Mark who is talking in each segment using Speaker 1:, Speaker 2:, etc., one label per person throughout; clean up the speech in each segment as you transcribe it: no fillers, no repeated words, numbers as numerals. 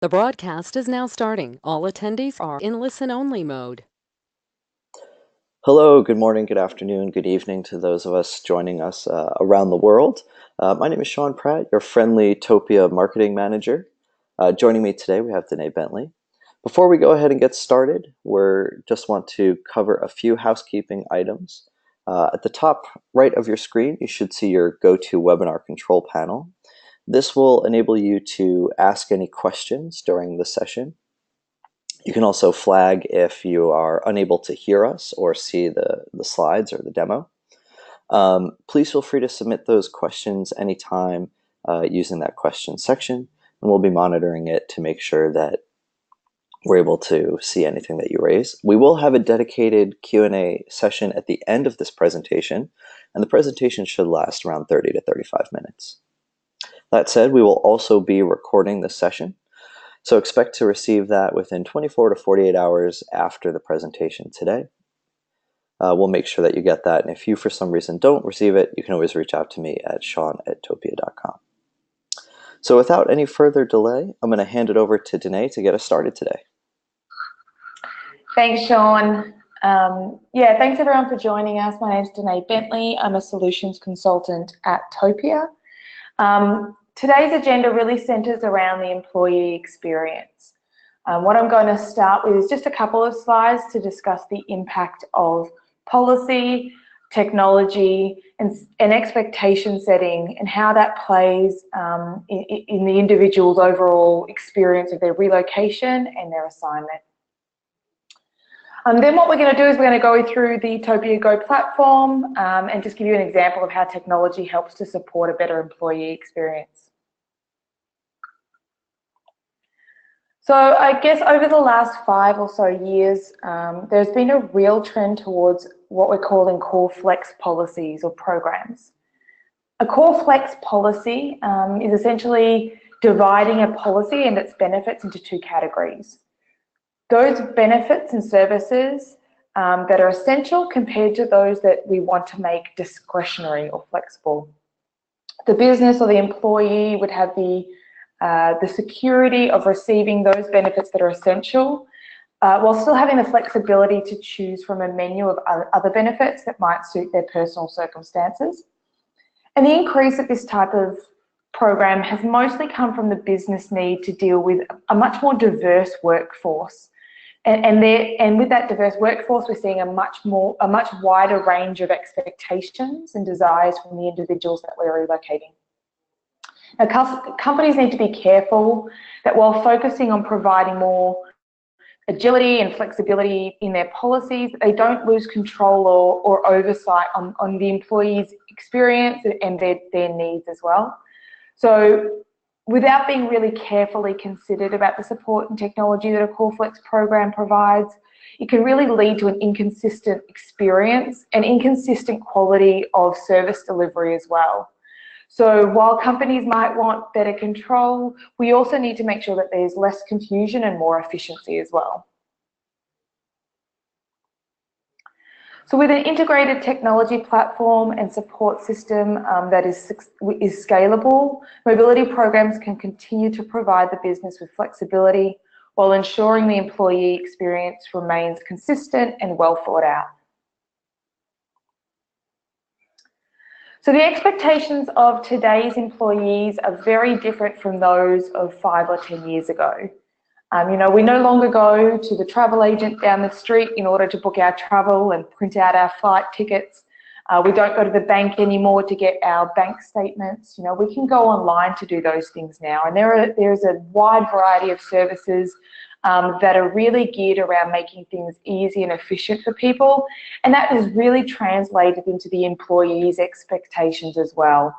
Speaker 1: The broadcast is now starting. All attendees are in listen-only mode.
Speaker 2: Hello, good morning, good afternoon, good evening to those of us joining us around the world. My name is Sean Pratt, your friendly Topia marketing manager. Joining me today, we have Danae Bentley. Before we go ahead and get started, we just want to cover a few housekeeping items. At the top right of your screen, you should see your Gotowebinar control panel. This will enable you to ask any questions during the session. You can also flag if you are unable to hear us or see the slides or the demo. Please feel free to submit those questions anytime using that question section, and we'll be monitoring it to make sure that we're able to see anything that you raise. We will have a dedicated Q&A session at the end of this presentation, and the presentation should last around 30 to 35 minutes. That said, we will also be recording this session, so expect to receive that within 24 to 48 hours after the presentation today. We'll make sure that you get that, and if you for some reason don't receive it, you can always reach out to me at sean@topia.com. So without any further delay, I'm going to hand it over to Danae to get us started today.
Speaker 3: Thanks, Sean. Thanks everyone for joining us. My name is Danae Bentley. I'm a solutions consultant at Topia. Today's agenda really centers around the employee experience. What I'm going to start with is just a couple of slides to discuss the impact of policy, technology, and expectation setting, and how that plays in the individual's overall experience of their relocation and their assignment. Then what we're going to do is we're going to go through the Topia Go platform and just give you an example of how technology helps to support a better employee experience. So I guess over the last 5 or so years, there's been a real trend towards what we're calling core flex policies or programs. A core flex policy is essentially dividing a policy and its benefits into 2 categories. Those benefits and services that are essential compared to those that we want to make discretionary or flexible. The business or the employee would have the security of receiving those benefits that are essential while still having the flexibility to choose from a menu of other benefits that might suit their personal circumstances. And the increase of this type of program has mostly come from the business need to deal with a much more diverse workforce. And with that diverse workforce, we're seeing a much wider range of expectations and desires from the individuals that we're relocating. Now, companies need to be careful that while focusing on providing more agility and flexibility in their policies, they don't lose control or oversight on the employee's experience and their needs as well. So without being really carefully considered about the support and technology that a Core Flex program provides, it can really lead to an inconsistent experience and inconsistent quality of service delivery as well. So while companies might want better control, we also need to make sure that there's less confusion and more efficiency as well. So with an integrated technology platform and support system that is scalable, mobility programs can continue to provide the business with flexibility while ensuring the employee experience remains consistent and well thought out. So the expectations of today's employees are very different from those of 5 or 10 years ago. We no longer go to the travel agent down the street in order to book our travel and print out our flight tickets. We don't go to the bank anymore to get our bank statements. We can go online to do those things now. And there's a wide variety of services that are really geared around making things easy and efficient for people. And that is really translated into the employees' expectations as well.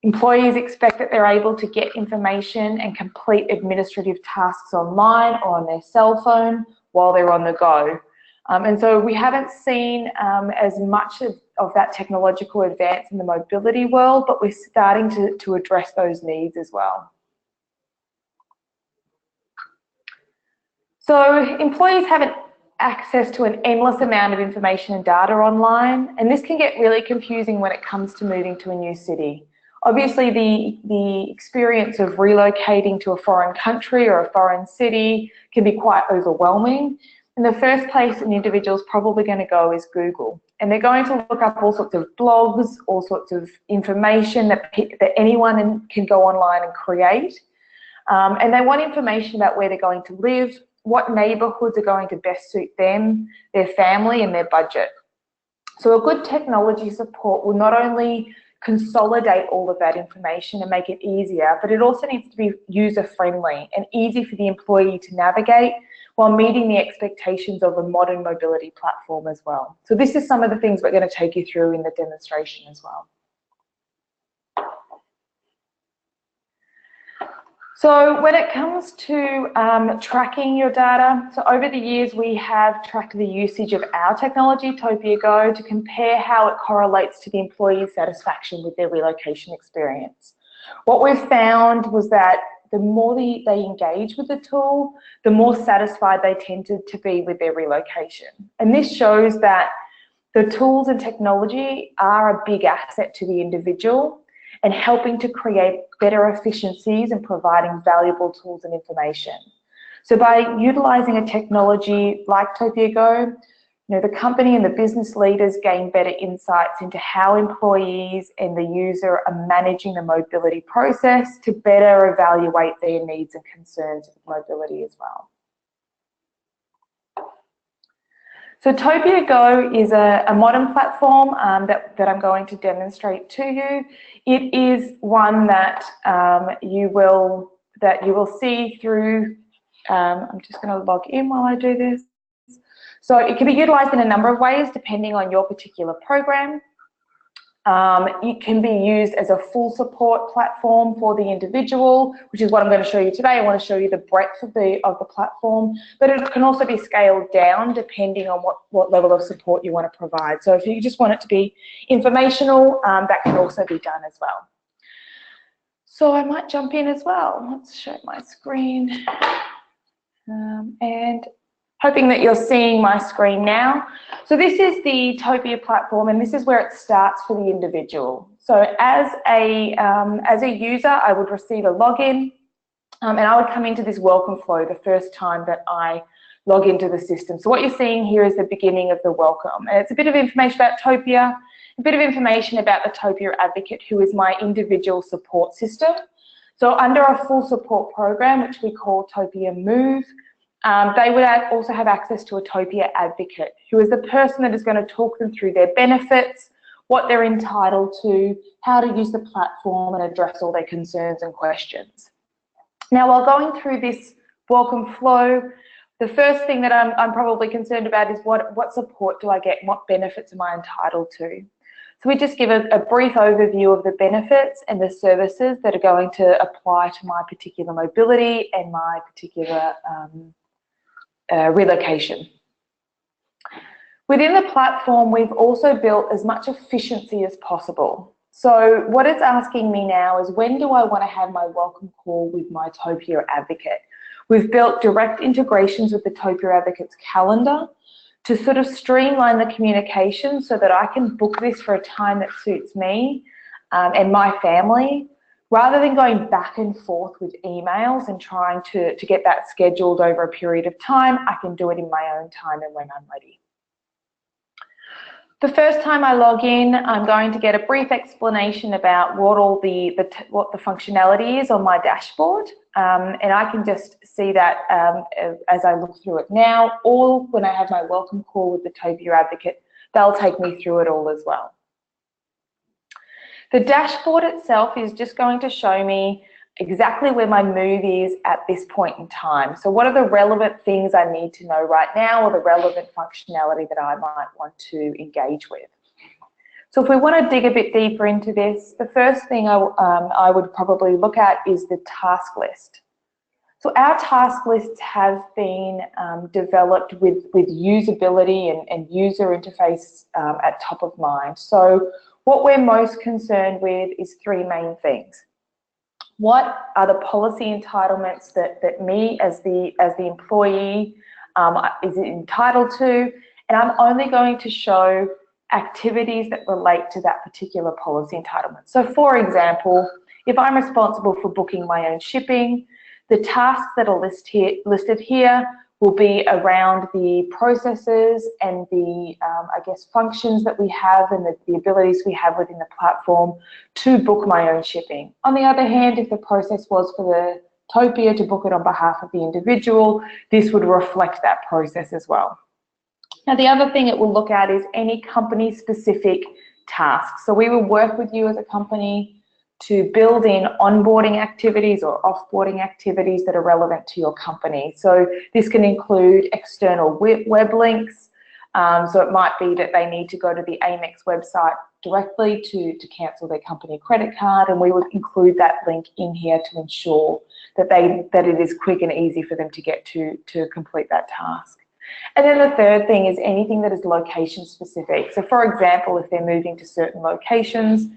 Speaker 3: Employees expect that they're able to get information and complete administrative tasks online or on their cell phone while they're on the go. And so we haven't seen as much of that technological advance in the mobility world, but we're starting to address those needs as well. So employees have access to an endless amount of information and data online, and this can get really confusing when it comes to moving to a new city. Obviously, the experience of relocating to a foreign country or a foreign city can be quite overwhelming. And the first place an individual is probably going to go is Google. And they're going to look up all sorts of blogs, all sorts of information that anyone can go online and create. And they want information about where they're going to live, what neighbourhoods are going to best suit them, their family and their budget. So a good technology support will not only consolidate all of that information and make it easier, but it also needs to be user-friendly and easy for the employee to navigate while meeting the expectations of a modern mobility platform as well. So this is some of the things we're going to take you through in the demonstration as well. So when it comes to tracking your data, so over the years we have tracked the usage of our technology, Topia Go, to compare how it correlates to the employee's satisfaction with their relocation experience. What we've found was that the more they engage with the tool, the more satisfied they tended to be with their relocation. And this shows that the tools and technology are a big asset to the individual and helping to create better efficiencies and providing valuable tools and information. So by utilising a technology like Topia Go, the company and the business leaders gain better insights into how employees and the user are managing the mobility process to better evaluate their needs and concerns with mobility as well. So Topia Go is a modern platform that I'm going to demonstrate to you. It is one that you will see through. I'm just going to log in while I do this. So it can be utilised in a number of ways depending on your particular program. It can be used as a full support platform for the individual, which is what I'm going to show you today. I want to show you the breadth of the platform, but it can also be scaled down depending on what level of support you want to provide. So if you just want it to be informational, that can also be done as well. So I might jump in as well. Let's show my screen. And hoping that you're seeing my screen now. So this is the Topia platform, and this is where it starts for the individual. So as a user, I would receive a login, and I would come into this welcome flow the first time that I log into the system. So what you're seeing here is the beginning of the welcome, and it's a bit of information about Topia, a bit of information about the Topia Advocate, who is my individual support system. So under a full support program, which we call Topia Move, they would also have access to a Topia Advocate, who is the person that is going to talk them through their benefits, what they're entitled to, how to use the platform and address all their concerns and questions. Now, while going through this welcome flow, the first thing that I'm probably concerned about is what support do I get and what benefits am I entitled to? So we just give a brief overview of the benefits and the services that are going to apply to my particular mobility and my particular relocation. Within the platform, we've also built as much efficiency as possible. So what it's asking me now is, when do I want to have my welcome call with my Topia Advocate? We've built direct integrations with the Topia Advocate's calendar to sort of streamline the communication so that I can book this for a time that suits me and my family, rather than going back and forth with emails and trying to get that scheduled over a period of time. I can do it in my own time and when I'm ready. The first time I log in, I'm going to get a brief explanation about what the functionality is on my dashboard, and I can just see that as I look through it now, or when I have my welcome call with the Topia Advocate, they'll take me through it all as well. The dashboard itself is just going to show me exactly where my move is at this point in time. So what are the relevant things I need to know right now, or the relevant functionality that I might want to engage with? So if we want to dig a bit deeper into this, the first thing I would probably look at is the task list. So our task lists have been developed with usability and user interface at top of mind. So what we're most concerned with is three main things. What are the policy entitlements that me as the employee is entitled to? And I'm only going to show activities that relate to that particular policy entitlement. So for example, if I'm responsible for booking my own shipping, the tasks that are listed here will be around the processes and the, I guess, functions that we have and the abilities we have within the platform to book my own shipping. On the other hand, if the process was for the Topia to book it on behalf of the individual, this would reflect that process as well. Now, the other thing it will look at is any company-specific tasks. So we will work with you as a company to build in onboarding activities or offboarding activities that are relevant to your company. So this can include external web links. So it might be that they need to go to the Amex website directly to cancel their company credit card, and we would include that link in here to ensure that it is quick and easy for them to get to complete that task. And then the third thing is anything that is location specific. So for example, if they're moving to certain locations,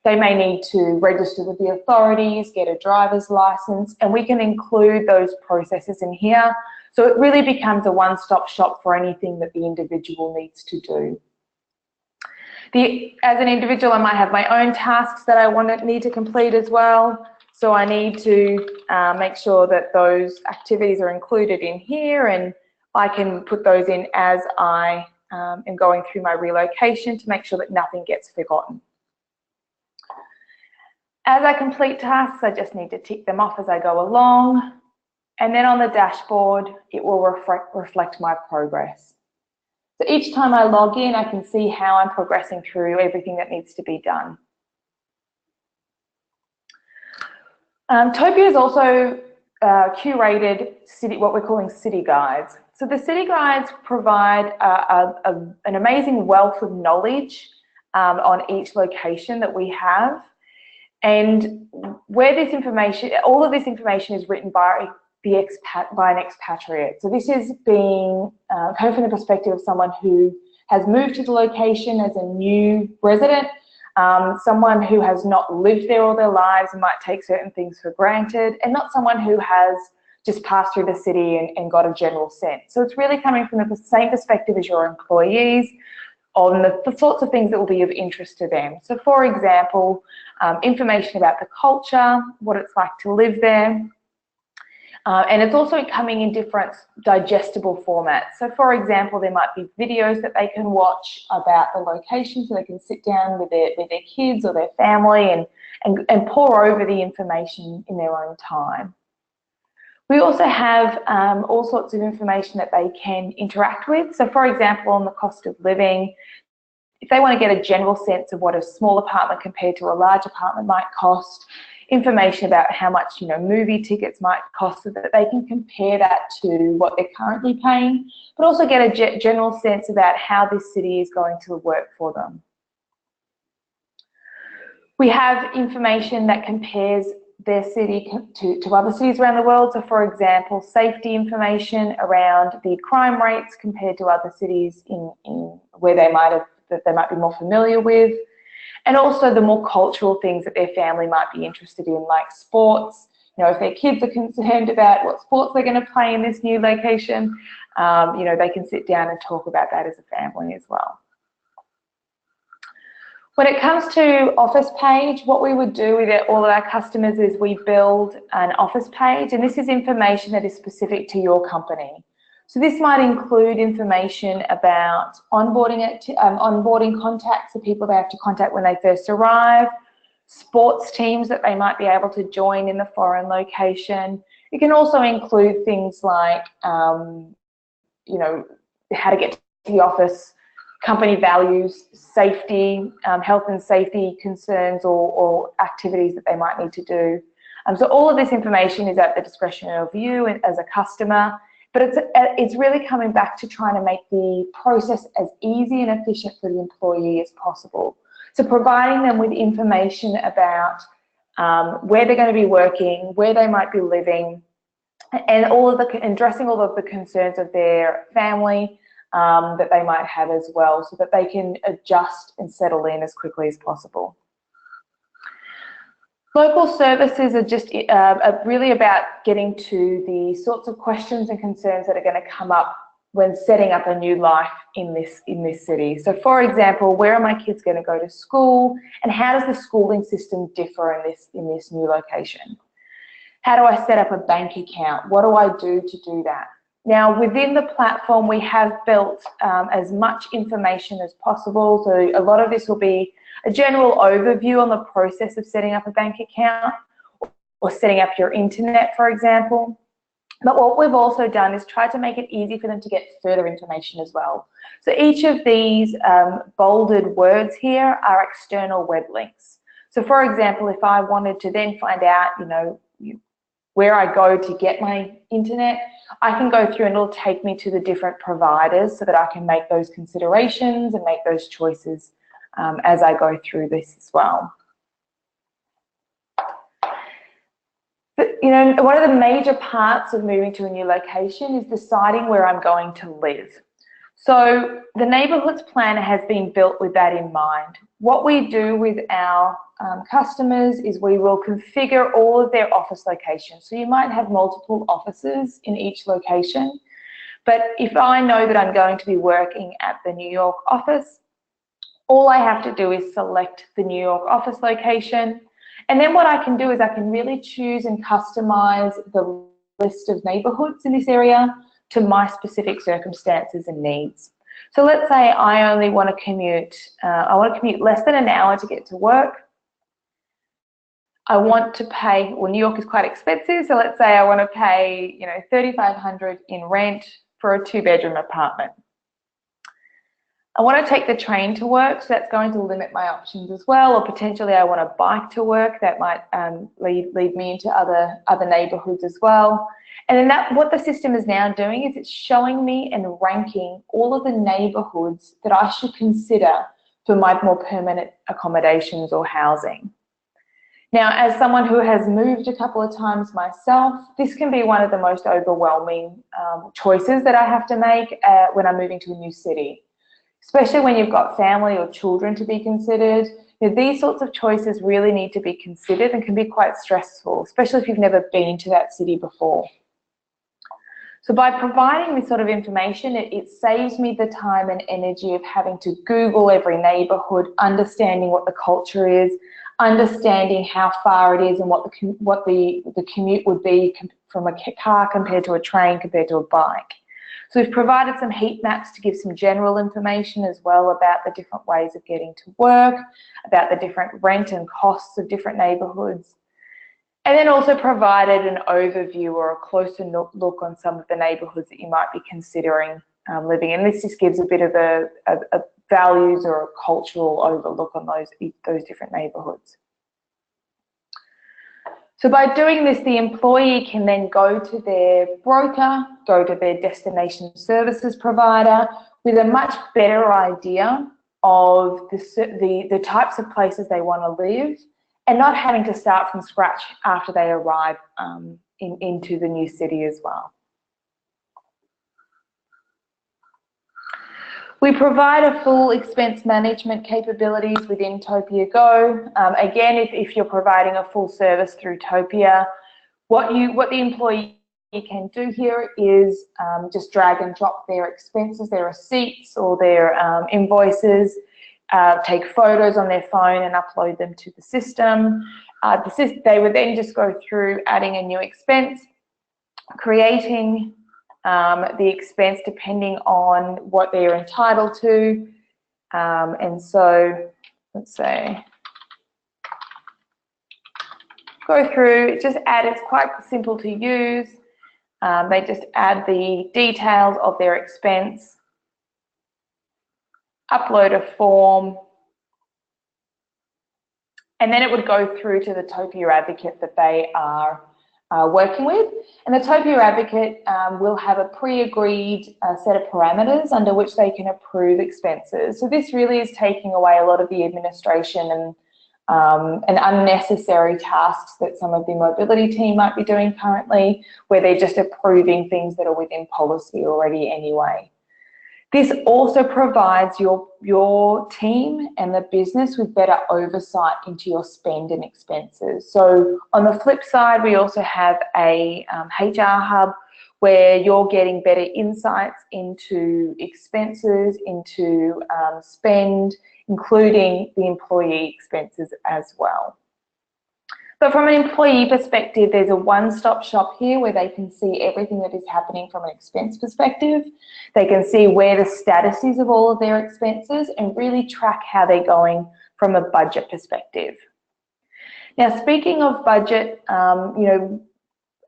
Speaker 3: they may need to register with the authorities, get a driver's license, and we can include those processes in here. So it really becomes a one-stop shop for anything that the individual needs to do. As an individual, I might have my own tasks that I need to complete as well. So I need to make sure that those activities are included in here, and I can put those in as I am going through my relocation to make sure that nothing gets forgotten. As I complete tasks, I just need to tick them off as I go along. And then on the dashboard, it will reflect my progress. So each time I log in, I can see how I'm progressing through everything that needs to be done. Topia has also curated what we're calling city guides. So the city guides provide an amazing wealth of knowledge on each location that we have. And where this information, all of this information is written by an expatriate. So this is being heard from the perspective of someone who has moved to the location as a new resident, someone who has not lived there all their lives and might take certain things for granted, and not someone who has just passed through the city and got a general sense. So it's really coming from the same perspective as your employees on the sorts of things that will be of interest to them. So for example, information about the culture, what it's like to live there. And it's also coming in different digestible formats. So for example, there might be videos that they can watch about the location, so they can sit down with their kids or their family and pore over the information in their own time. We also have all sorts of information that they can interact with. So for example, on the cost of living, if they want to get a general sense of what a small apartment compared to a large apartment might cost, information about how much movie tickets might cost, so that they can compare that to what they're currently paying, but also get a general sense about how this city is going to work for them. We have information that compares their city to other cities around the world. So for example, safety information around the crime rates compared to other cities in where they might be more familiar with. And also the more cultural things that their family might be interested in, like sports. If their kids are concerned about what sports they're going to play in this new location, they can sit down and talk about that as a family as well. When it comes to office page, what we would do with all of our customers is we build an office page, and this is information that is specific to your company. So this might include information about onboarding contacts, the people they have to contact when they first arrive, sports teams that they might be able to join in the foreign location. It can also include things like, how to get to the office, company values, safety, health and safety concerns or activities that they might need to do. So all of this information is at the discretion of you as a customer. But it's really coming back to trying to make the process as easy and efficient for the employee as possible. So providing them with information about where they're going to be working, where they might be living, and addressing all of the concerns of their family that they might have as well, so that they can adjust and settle in as quickly as possible. Local services are just really about getting to the sorts of questions and concerns that are going to come up when setting up a new life in this city. So for example, where are my kids going to go to school, and how does the schooling system differ in this new location? How do I set up a bank account? What do I do to do that? Now, within the platform, we have built as much information as possible. So a lot of this will be a general overview on the process of setting up a bank account or setting up your internet, for example. But what we've also done is try to make it easy for them to get further information as well. So each of these bolded words here are external web links. So for example, if I wanted to then find out, where I go to get my internet, I can go through and it'll take me to the different providers so that I can make those considerations and make those choices as I go through this as well. But, one of the major parts of moving to a new location is deciding where I'm going to live. So the neighbourhoods planner has been built with that in mind. What we do with our customers is we will configure all of their office locations. So you might have multiple offices in each location, but if I know that I'm going to be working at the New York office, all I have to do is select the New York office location. And then what I can do is I can really choose and customize the list of neighbourhoods in this area to my specific circumstances and needs. So let's say I only want to commute, less than an hour to get to work. I want to pay, well, New York is quite expensive, so let's say I want to pay, $3,500 in rent for a 2-bedroom apartment. I want to take the train to work, so that's going to limit my options as well, or potentially I want to bike to work. That might lead me into other neighbourhoods as well. And then what the system is now doing is it's showing me and ranking all of the neighbourhoods that I should consider for my more permanent accommodations or housing. Now, as someone who has moved a couple of times myself, this can be one of the most overwhelming choices that I have to make when I'm moving to a new city. Especially when you've got family or children to be considered. These sorts of choices really need to be considered and can be quite stressful, especially if you've never been to that city before. So by providing this sort of information, it saves me the time and energy of having to Google every neighbourhood, understanding what the culture is, understanding how far it is and what the commute would be from a car compared to a train compared to a bike. So we've provided some heat maps to give some general information as well about the different ways of getting to work, about the different rent and costs of different neighbourhoods, and then also provided an overview or a closer look on some of the neighbourhoods that you might be considering living in. This just gives a bit of a values or a cultural overlook on those different neighbourhoods. So by doing this, the employee can then go to their broker, go to their destination services provider with a much better idea of the types of places they want to live, and not having to start from scratch after they arrive into the new city as well. We provide a full expense management capabilities within Topia Go. Again, if you're providing a full service through Topia, what the employee can do here is just drag and drop their expenses, their receipts or their invoices, take photos on their phone and upload them to the system. They would then just go through adding a new expense, creating the expense depending on what they're entitled to. And so let's say, go through, just add, it's quite simple to use. They just add the details of their expense, upload a form, and then it would go through to the Topia advocate that they are working with. And the Topia advocate will have a pre-agreed set of parameters under which they can approve expenses. So this really is taking away a lot of the administration and unnecessary tasks that some of the mobility team might be doing currently, where they're just approving things that are within policy already anyway. This also provides your team and the business with better oversight into your spend and expenses. So on the flip side, we also have a HR hub where you're getting better insights into expenses, into spend, including the employee expenses as well. But from an employee perspective, there's a one-stop shop here where they can see everything that is happening from an expense perspective. They can see where the status is of all of their expenses and really track how they're going from a budget perspective. Now, speaking of budget, you know,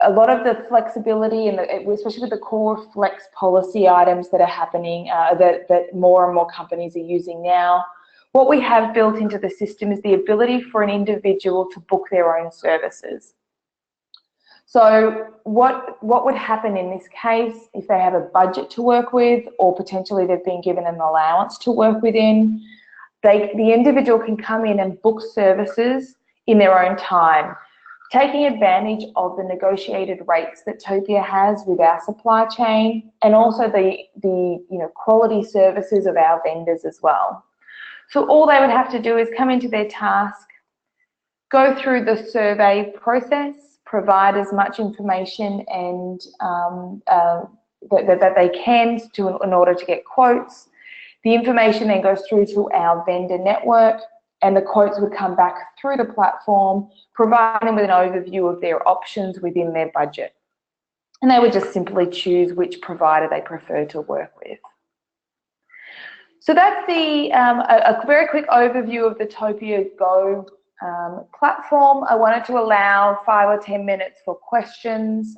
Speaker 3: a lot of the flexibility and especially with the core flex policy items that are happening, that more and more companies are using now, what we have built into the system is the ability for an individual to book their own services. So what would happen in this case if they have a budget to work with, or potentially they've been given an allowance to work within? The individual can come in and book services in their own time, taking advantage of the negotiated rates that Topia has with our supply chain, and also the quality services of our vendors as well. So all they would have to do is come into their task, go through the survey process, provide as much information and that they can in order to get quotes. The information then goes through to our vendor network, and the quotes would come back through the platform, providing them with an overview of their options within their budget. And they would just simply choose which provider they prefer to work with. So that's a very quick overview of the Topia Go platform. I wanted to allow 5 or 10 minutes for questions.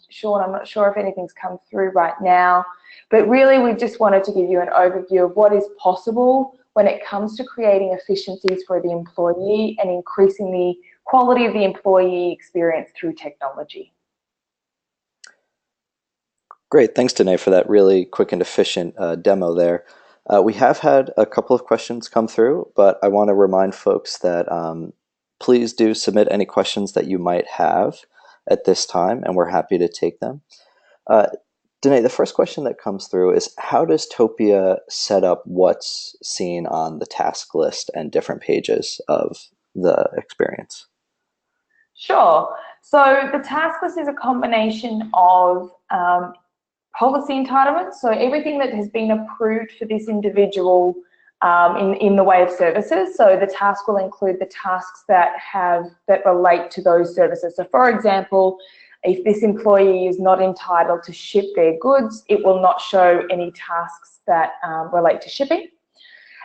Speaker 3: Sean, I'm not sure if anything's come through right now, but really we just wanted to give you an overview of what is possible when it comes to creating efficiencies for the employee and increasing the quality of the employee experience through technology.
Speaker 2: Great, thanks Danae for that really quick and efficient demo there. We have had a couple of questions come through, but I want to remind folks that please do submit any questions that you might have at this time, and we're happy to take them. Danae, the first question that comes through is, how does Topia set up what's seen on the task list and different pages of the experience?
Speaker 3: Sure. So the task list is a combination of policy entitlements, so everything that has been approved for this individual in the way of services. So the task will include the tasks that relate to those services. So for example, if this employee is not entitled to ship their goods, it will not show any tasks that relate to shipping.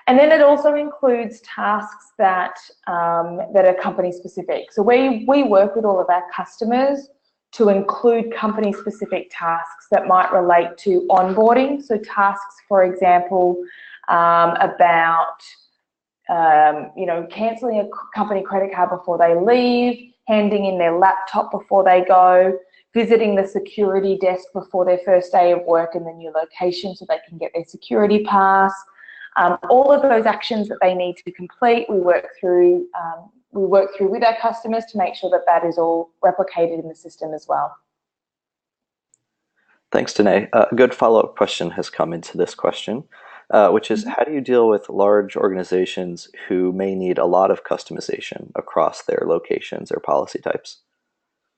Speaker 3: And then it also includes tasks that are company specific. So we work with all of our customers to include company specific tasks that might relate to onboarding. So tasks, for example, about cancelling a company credit card before they leave, handing in their laptop before they go, visiting the security desk before their first day of work in the new location so they can get their security pass. All of those actions that they need to complete, we work through with our customers to make sure that that is all replicated in the system as well.
Speaker 2: Thanks, Danae. A good follow-up question has come into this question, which is, how do you deal with large organizations who may need a lot of customization across their locations or policy types?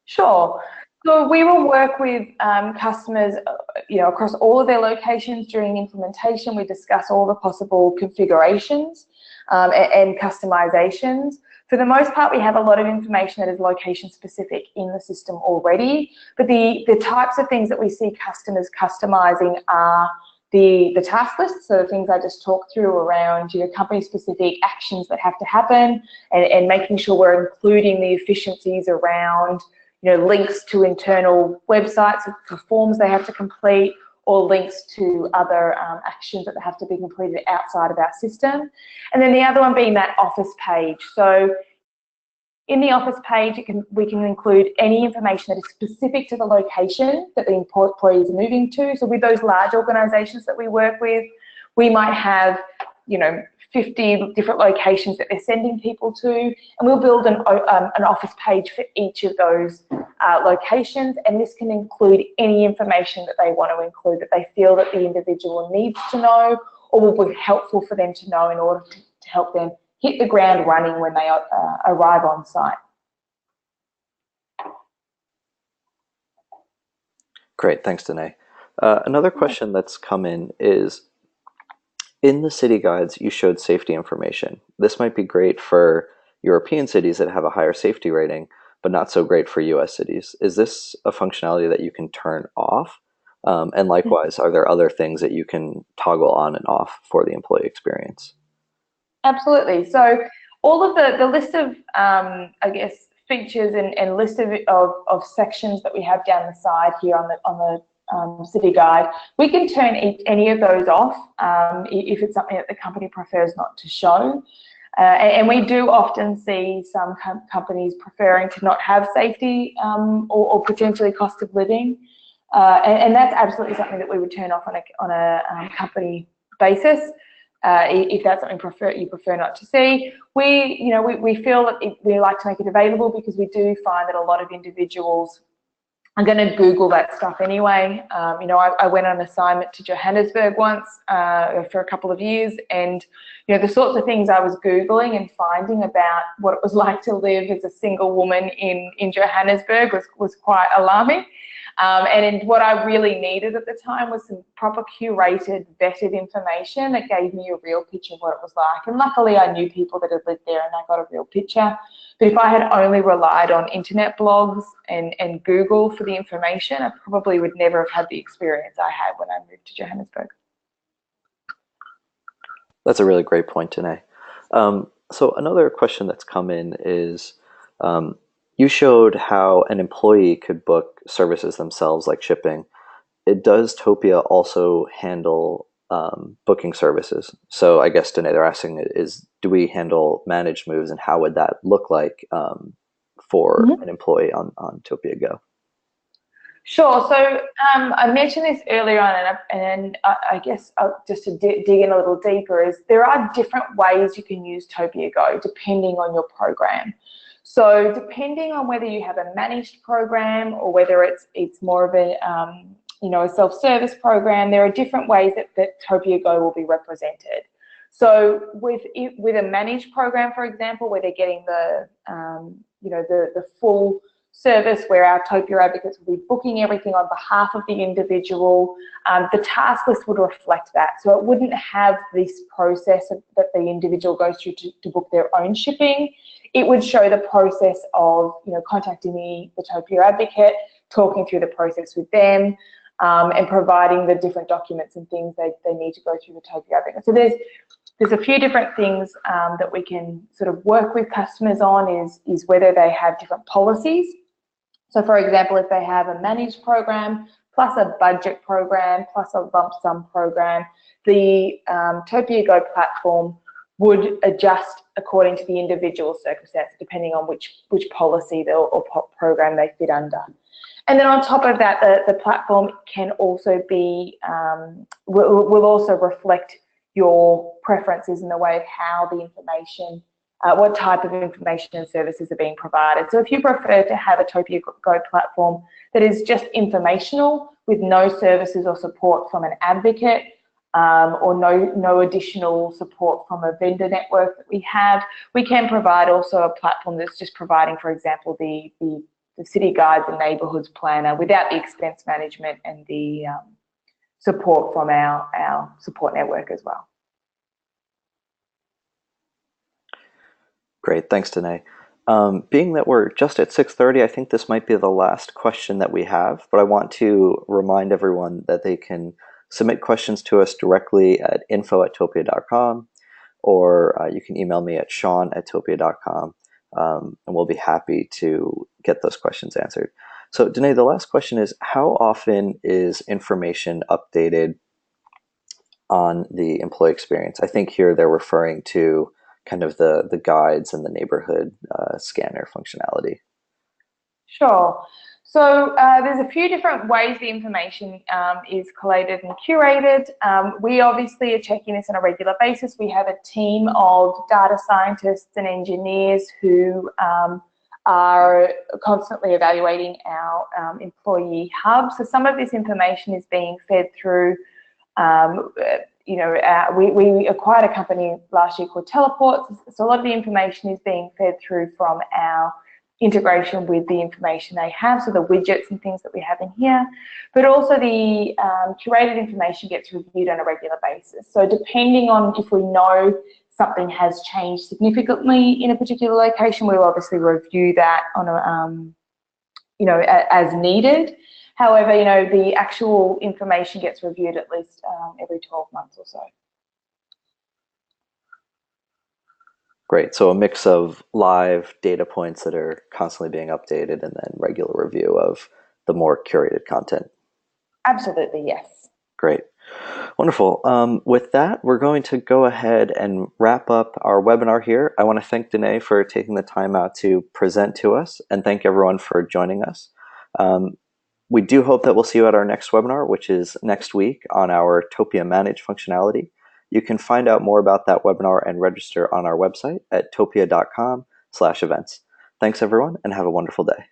Speaker 3: Sure. So we will work with customers, across all of their locations during implementation. We discuss all the possible configurations and customizations. For the most part, we have a lot of information that is location specific in the system already, but the types of things that we see customers customizing are the task list, so the things I just talked through around company specific actions that have to happen, and making sure we're including the efficiencies around links to internal websites for forms they have to complete, or links to other actions that have to be completed outside of our system. And then the other one being that office page. So in the office page, we can include any information that is specific to the location that the employee is moving to. So with those large organizations that we work with, we might have 50 different locations that they're sending people to, and we'll build an office page for each of those locations, and this can include any information that they want to include that they feel that the individual needs to know or will be helpful for them to know in order to help them hit the ground running when they arrive on site.
Speaker 2: Great, thanks, Danae. Another question that's come in the city guides, you showed safety information. This might be great for European cities that have a higher safety rating, but not so great for US cities. Is this a functionality that you can turn off? And likewise, are there other things that you can toggle on and off for the employee experience?
Speaker 3: Absolutely. So all of the list of, I guess, features and list of sections that we have down the side here on the city guide, we can turn any of those off if it's something that the company prefers not to show. And we do often see some companies preferring to not have safety or potentially cost of living. And that's absolutely something that we would turn off on a company basis. If that's something you prefer not to see. We feel that we like to make it available because we do find that a lot of individuals are going to Google that stuff anyway. I went on assignment to Johannesburg once for a couple of years, and the sorts of things I was Googling and finding about what it was like to live as a single woman in Johannesburg was quite alarming. And what I really needed at the time was some proper curated, vetted information that gave me a real picture of what it was like. And luckily I knew people that had lived there and I got a real picture. But if I had only relied on internet blogs and Google for the information, I probably would never have had the experience I had when I moved to Johannesburg.
Speaker 2: That's a really great point, Danae. So another question that's come in is, you showed how an employee could book services themselves, like shipping. Does Topia also handle booking services? So I guess, Danae, they're asking do we handle managed moves, and how would that look like for an employee on Topia Go?
Speaker 3: Sure. So I mentioned this earlier on, and I guess just to dig in a little deeper, is there are different ways you can use Topia Go depending on your program. So depending on whether you have a managed program or whether it's more of a a self-service program, there are different ways that Topia Go will be represented. So with a managed program, for example, where they're getting the full service, where our Topia advocates will be booking everything on behalf of the individual, the task list would reflect that. So it wouldn't have this process that the individual goes through to book their own shipping. It would show the process of contacting the Topia advocate, talking through the process with them, and providing the different documents and things they need to go through the Topia advocate. So there's a few different things that we can sort of work with customers on is whether they have different policies. So for example, if they have a managed program plus a budget program plus a lump sum program, the Topia Go platform would adjust according to the individual circumstance, depending on which policy or program they fit under. And then on top of that, the platform can also be, will also reflect your preferences in the way of how the information, what type of information and services are being provided. So if you prefer to have a Topia Go platform that is just informational with no services or support from an advocate, or no additional support from a vendor network that we have, we can provide also a platform that's just providing, for example, the city guides and neighbourhoods planner without the expense management and the support from our support network as well.
Speaker 2: Great, thanks, Danae. Being that we're just at 6:30, I think this might be the last question that we have, but I want to remind everyone that they can submit questions to us directly at info@topia.com, or you can email me at sean@topia.com, and we'll be happy to get those questions answered. So, Danae, the last question is, how often is information updated on the employee experience? I think here they're referring to kind of the guides and the neighborhood scanner functionality.
Speaker 3: Sure. So there's a few different ways the information is collated and curated. We obviously are checking this on a regular basis. We have a team of data scientists and engineers who are constantly evaluating our employee hub. So some of this information is being fed through, we acquired a company last year called Teleports. So a lot of the information is being fed through from our integration with the information they have, so the widgets and things that we have in here, but also the curated information gets reviewed on a regular basis. So depending on if we know something has changed significantly in a particular location, we'll obviously review that on a, as needed. However, the actual information gets reviewed at least every 12 months or so.
Speaker 2: Great. So a mix of live data points that are constantly being updated and then regular review of the more curated content.
Speaker 3: Absolutely, yes.
Speaker 2: Great. Wonderful. With that, we're going to go ahead and wrap up our webinar here. I want to thank Danae for taking the time out to present to us, and thank everyone for joining us. We do hope that we'll see you at our next webinar, which is next week on our Topia Manage functionality. You can find out more about that webinar and register on our website at topia.com/events. Thanks, everyone, and have a wonderful day.